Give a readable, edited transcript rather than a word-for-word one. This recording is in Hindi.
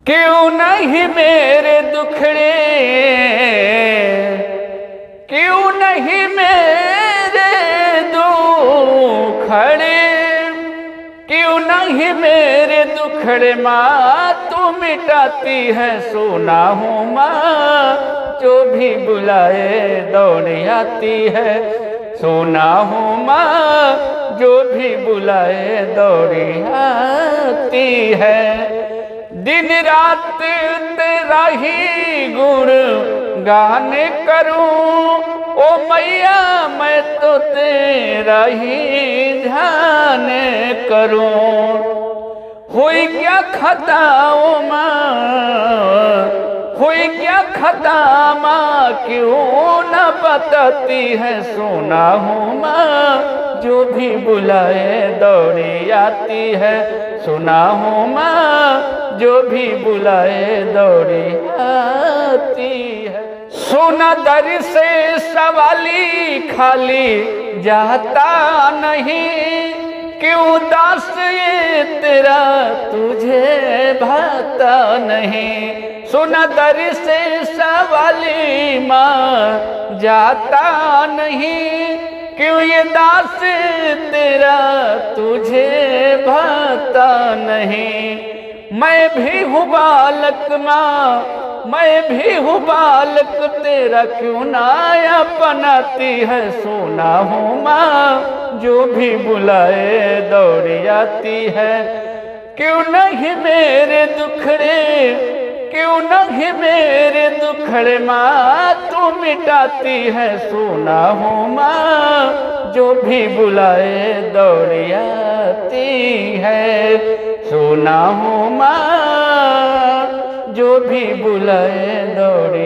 क्यों नहीं मेरे दुखड़े, क्यों नहीं मेरे दुखड़े, क्यों नहीं मेरे दुखड़े माँ तू मिटाती है। सुना हूँ माँ जो भी बुलाए दौड़ आती है। सुना हूँ माँ जो भी बुलाए दौड़ आती है। दिन रात तेरा ही गुण गान करूं ओ मैया, मैं तो तेरा ही ध्यान करूं। हुई क्या खता ओ माँ, हुई क्या खता माँ, क्यों न बताती है। सुना हूँ माँ जो भी बुलाए दौड़ी आती है। सुना हूँ माँ जो भी बुलाए दौड़ी आती है। सुना दर से सवाली खाली जाता नहीं, क्यों दास ये तेरा तुझे भाता नहीं। सुना दर से सवाली माँ जाता नहीं, क्यों ये दास तेरा तुझे भाता नहीं। मैं भी हूँ बालक माँ, मैं भी हूँ बालक तेरा, क्यों ना अपनाती है। सुना हूँ माँ जो भी बुलाए दौड़ आती है। क्यों नहीं मेरे दुखड़े, क्यों नहीं मेरे दुखड़े माँ तू मिटाती है। सुना हूँ माँ जो भी बुलाए दौड़ आती है। सुना हूँ माँ जो भी बुलाए दौड़